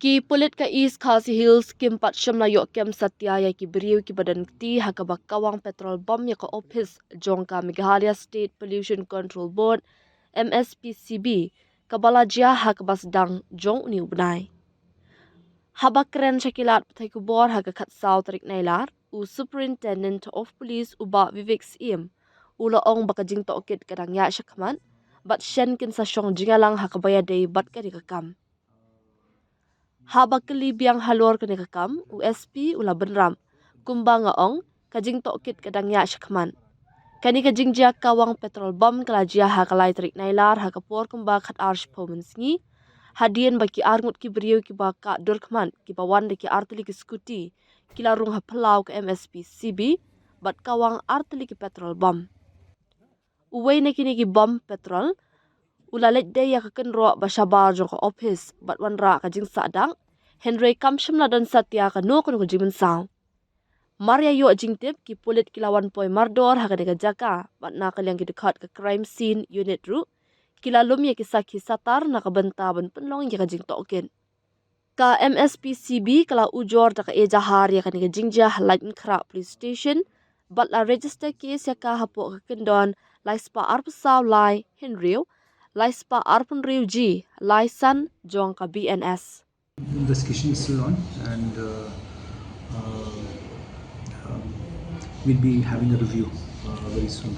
Ki pulit ka East Khasi Hills kim patsyam na yok kem satya ya ki beriu ki badan ti hakabak kawang petrol bomb ya ka office jongka Meghalaya State Pollution Control Board MSPCB kabalajia hakabas dang jong uni ubnai. Habak keren syakilat petai kubor haka kat saw tarik nailar u Superintendent of Police uba Vivek Siem ula ong bakajing tokit kadang ya syakman bat shen kin sa syong jingalang hakabaya day bat ka dikakam. Habak keli biang halor kene kakam USP ula benram kumbanga ong kajing tokit kadang ya syakman. Kani kajing jia kawang petrol bom kalajia hakalai tarik nailar hakapor kumba khat arsh pomensingi hadien baki arngut ki beriu ki baka dorkman ki bawan de ki artili ki skuti kila rung hapelau ke MSP CB bat kawang artili ki petrol bom. Uway na kini ki bom petrol ulalet day ya kaken ro bashabar jong ka office bat wanra kajing sadang Henry kamsham na dan satya ka no kono jimin saw. Maria yo jingtip ki pulit kilawan poi mardor hakadega jaka bat na kalyang ki dekat ke crime scene unit ru kila lum ya kisaki satar na kabenta ban penlong ya kajing token. Ka MSPCB kala ujor da ka ejahar ya kaniga jingjah Lighten Kra Police Station bat la register case ya ka hapo ka kendon lai spa arpasaw lai Henryo lai spa arpun riu ji lai san jong ka BNS. Investigation is still on, and we'll be having a review very soon.